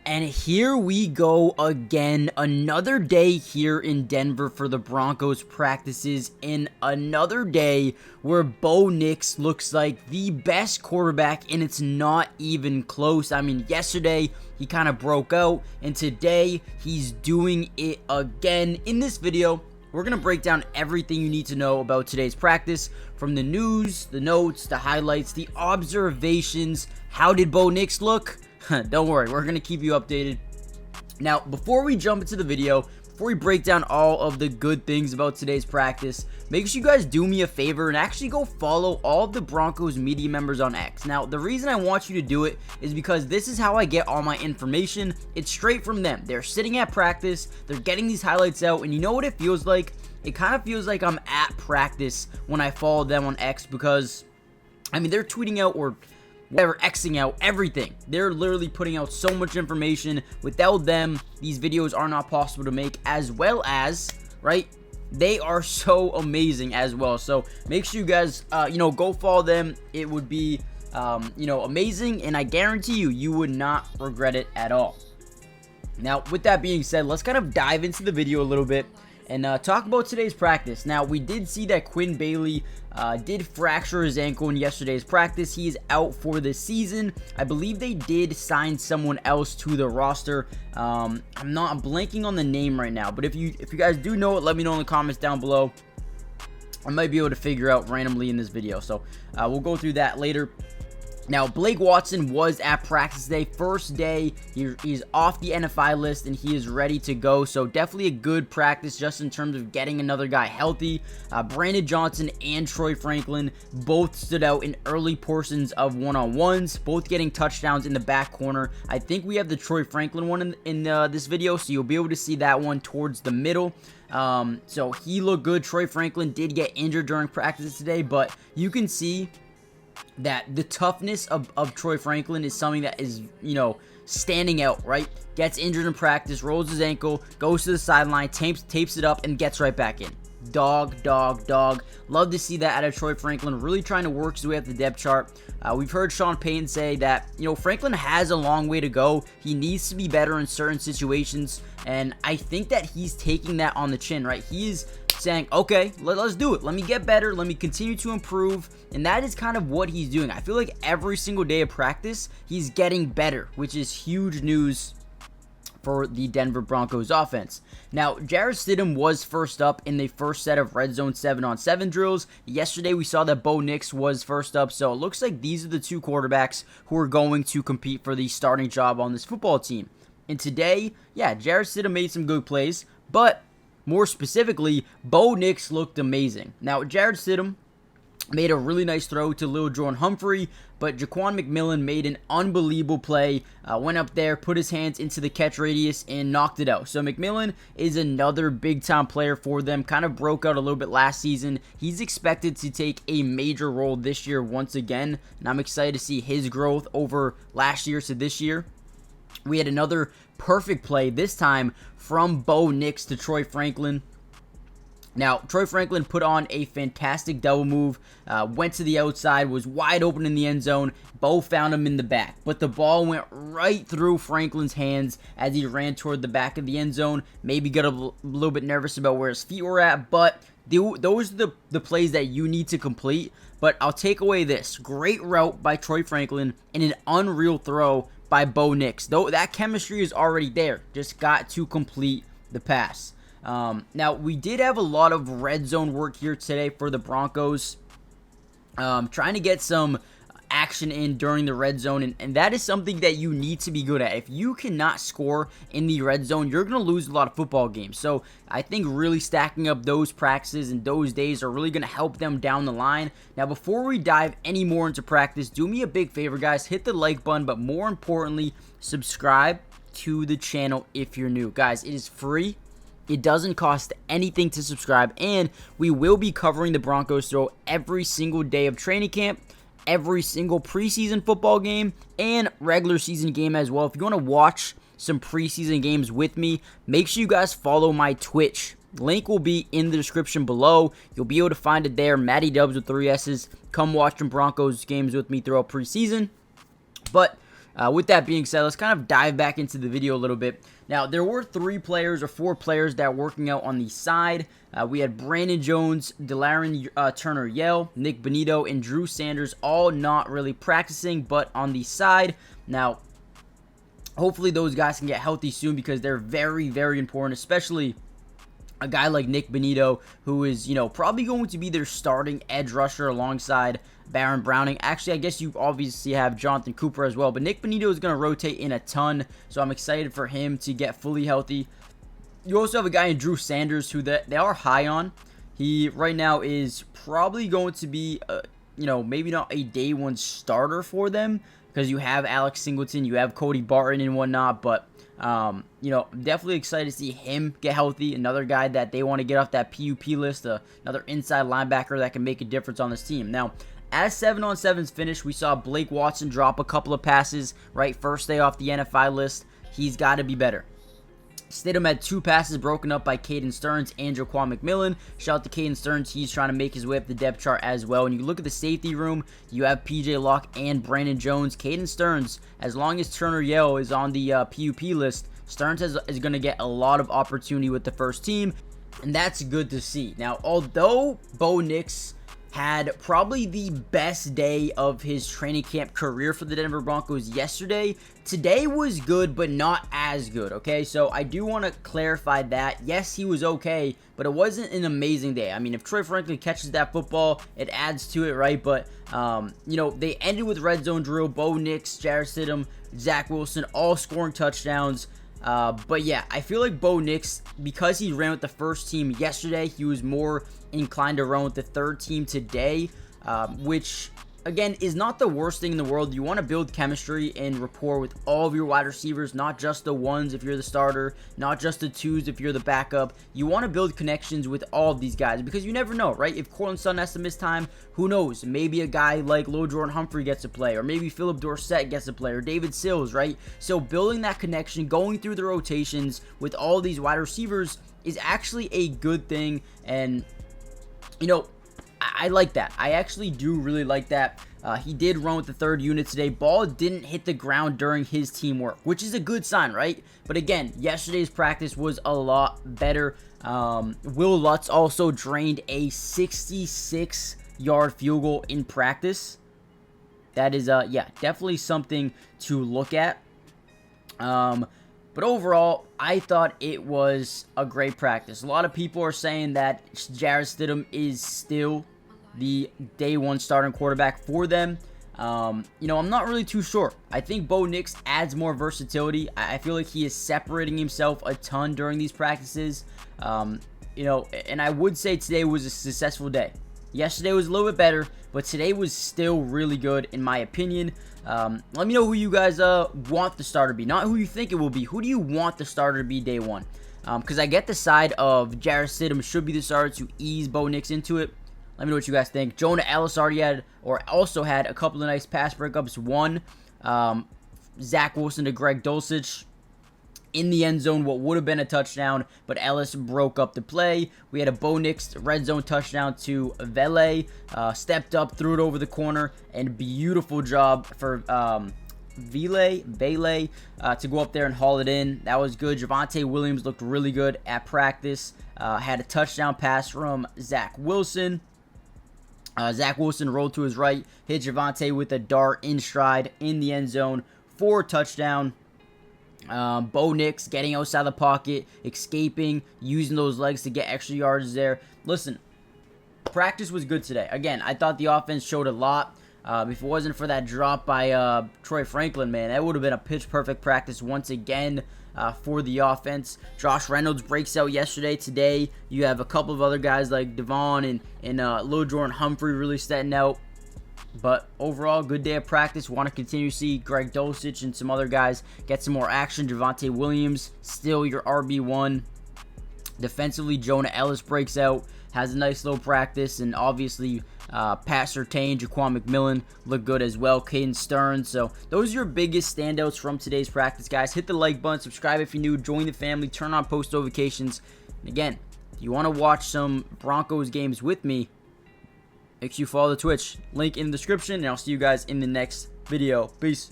And here we go again, another day here in Denver for the Broncos practices, and another day where Bo Nix looks like the best quarterback, and it's not even close. I mean, yesterday he kind of broke out, and today he's doing it again. In this video, we're going to break down everything you need to know about today's practice, from the news, the notes, the highlights, the observations. How did Bo Nix look? Don't worry, we're going to keep you updated. Now, before we jump into the video, before we break down all of the good things about today's practice, make sure you guys do me a favor and actually go follow all of the Broncos media members on X. Now, the reason I want you to do it is because this is how I get all my information. It's straight from them. They're sitting at practice, they're getting these highlights out, and you know what it feels like? It kind of feels like I'm at practice when I follow them on X, because, I mean, they're tweeting out or whatever, Xing out everything. They're literally putting out so much information. Without them, these videos are not possible to make, as well as, right, they are so amazing as well. So make sure you guys, go follow them. It would be, amazing, and I guarantee you would not regret it at all. Now, with that being said, let's kind of dive into the video a little bit and talk about today's practice. Now, we did see that Quinn Bailey did fracture his ankle in yesterday's practice. He is out for the season. I believe they did sign someone else to the roster. I'm blanking on the name right now, but if you guys do know it, let me know in the comments down below. I might be able to figure out randomly in this video, so we'll go through that later. Now, Blake Watson was at practice today. First day, he's off the NFI list, and he is ready to go. So, definitely a good practice just in terms of getting another guy healthy. Brandon Johnson and Troy Franklin both stood out in early portions of one-on-ones, both getting touchdowns in the back corner. I think we have the Troy Franklin one in this video, so you'll be able to see that one towards the middle. So, he looked good. Troy Franklin did get injured during practice today, but you can see that the toughness of Troy Franklin is something that is, standing out, right? Gets injured in practice, rolls his ankle, goes to the sideline, tapes it up, and gets right back in. Dog. Love to see that out of Troy Franklin, really trying to work his way up the depth chart. We've heard Sean Payton say that, Franklin has a long way to go. He needs to be better in certain situations, and I think that he's taking that on the chin, right? He is saying, okay, let's do it. Let me get better. Let me continue to improve. And that is kind of what he's doing. I feel like every single day of practice, he's getting better, which is huge news for the Denver Broncos offense. Now, Jarrett Stidham was first up in the first set of red zone 7-on-7 drills. Yesterday, we saw that Bo Nix was first up, so it looks like these are the two quarterbacks who are going to compete for the starting job on this football team. And today, yeah, Jarrett Stidham made some good plays, but more specifically, Bo Nix looked amazing. Now, Jarrett Stidham made a really nice throw to Lil Jordan Humphrey, but Jaquan McMillan made an unbelievable play, went up there, put his hands into the catch radius, and knocked it out. So McMillan is another big-time player for them, kind of broke out a little bit last season. He's expected to take a major role this year once again, and I'm excited to see his growth over last year to this year. We had another perfect play, this time from Bo Nix to Troy Franklin. Now, Troy Franklin put on a fantastic double move, went to the outside, was wide open in the end zone. Bo found him in the back, but the ball went right through Franklin's hands as he ran toward the back of the end zone. Maybe got a little bit nervous about where his feet were at, but those are the plays that you need to complete. But I'll take away this. Great route by Troy Franklin and an unreal throw by Bo Nix. Though that chemistry is already there, just got to complete the pass. Now, we did have a lot of red zone work here today for the Broncos, trying to get some action in during the red zone, and that is something that you need to be good at. If you cannot score in the red zone, you're going to lose a lot of football games. So I think really stacking up those practices and those days are really going to help them down the line. Now, before we dive any more into practice, do me a big favor, guys. Hit the like button, but more importantly, subscribe to the channel if you're new. Guys, it is free. It doesn't cost anything to subscribe, and we will be covering the Broncos through every single day of training camp, every single preseason football game, and regular season game as well. If you want to watch some preseason games with me, make sure you guys follow my Twitch. Link will be in the description below. You'll be able to find it there. Matty Dubs with 3 S's. Come watch some Broncos games with me throughout preseason. But With that being said, let's kind of dive back into the video a little bit. Now, there were 4 players that were working out on the side. We had Brandon Jones, Delarian Turner-Yell, Nick Benito, and Drew Sanders all not really practicing, but on the side. Now, hopefully those guys can get healthy soon because they're very, very important, especially a guy like Nick Benito, who is, probably going to be their starting edge rusher alongside Baron Browning. Actually, I guess you obviously have Jonathan Cooper as well, but Nick Benito is going to rotate in a ton, so I'm excited for him to get fully healthy. You also have a guy in Drew Sanders, who they are high on. He right now is probably going to be, maybe not a day 1 starter for them, because you have Alex Singleton, you have Cody Barton and whatnot, but definitely excited to see him get healthy. Another guy that they want to get off that PUP list, another inside linebacker that can make a difference on this team. Now, as 7-on-7's finished, we saw Blake Watson drop a couple of passes, right? First day off the NFI list. He's got to be better. Stidham had 2 passes broken up by Caden Stearns and Jaquan McMillan. Shout out to Caden Stearns. He's trying to make his way up the depth chart as well. And you look at the safety room, you have PJ Locke and Brandon Jones. Caden Stearns, as long as Turner-Yell is on the PUP list, Stearns is going to get a lot of opportunity with the first team, and that's good to see. Now, although Bo Nix had probably the best day of his training camp career for the Denver Broncos yesterday, today was good, but not as good, okay? So I do want to clarify that. Yes, he was okay, but it wasn't an amazing day. I mean, if Troy Franklin catches that football, it adds to it, right? But, they ended with red zone drill. Bo Nix, Jarrett Stidham, Zach Wilson, all scoring touchdowns. But yeah, I feel like Bo Nix, because he ran with the first team yesterday, he was more inclined to run with the third team today, which, again, is not the worst thing in the world. You want to build chemistry and rapport with all of your wide receivers, not just the 1s if you're the starter, not just the 2s if you're the backup. You want to build connections with all of these guys because you never know, right? If Courtland Sutton has to miss time, who knows? Maybe a guy like Lil Jordan Humphrey gets a play, or maybe Philip Dorsett gets a play, or David Sills, right? So building that connection, going through the rotations with all these wide receivers is actually a good thing, and I like that. I actually do really like that. He did run with the third unit today. Ball didn't hit the ground during his teamwork, which is a good sign, right? But again, yesterday's practice was a lot better. Will Lutz also drained a 66-yard field goal in practice. That is, definitely something to look at. But overall, I thought it was a great practice. A lot of people are saying that Jarrett Stidham is still the day 1 starting quarterback for them. I'm not really too sure. I think Bo Nix adds more versatility. I feel like he is separating himself a ton during these practices. And I would say today was a successful day. Yesterday was a little bit better, but today was still really good in my opinion. Let me know who you guys want the starter to be. Not who you think it will be. Who do you want the starter to be day 1? Because I get the side of Jarrett Stidham should be the starter to ease Bo Nix into it. Let me know what you guys think. Jonah Ellis also had a couple of nice pass breakups. One, Zach Wilson to Greg Dulcich in the end zone, what would have been a touchdown, but Ellis broke up the play. We had a Bo Nix red zone touchdown to Vele, stepped up, threw it over the corner, and beautiful job for Vele to go up there and haul it in. That was good. Javonte Williams looked really good at practice. Had a touchdown pass from Zach Wilson. Zach Wilson rolled to his right, hit Javonte with a dart in stride in the end zone for a touchdown. Bo Nix getting outside the pocket, escaping, using those legs to get extra yards there. Listen, practice was good today. Again, I thought the offense showed a lot. If it wasn't for that drop by Troy Franklin, man, that would have been a pitch-perfect practice once again for the offense. Josh Reynolds breaks out yesterday. Today, you have a couple of other guys like Devon and Lil Jordan Humphrey really standing out. But overall, good day of practice. Want to continue to see Greg Dulcich and some other guys get some more action. Javonte Williams, still your RB1. Defensively, Jonah Ellis breaks out, has a nice little practice, and obviously Pat Surtain, Jaquan McMillan look good as well. Caden Stearns. So those are your biggest standouts from today's practice, guys. Hit the like button, subscribe if you're new, join the family, turn on post notifications. And again, if you want to watch some Broncos games with me, make sure you follow the Twitch. Link in the description, and I'll see you guys in the next video. Peace.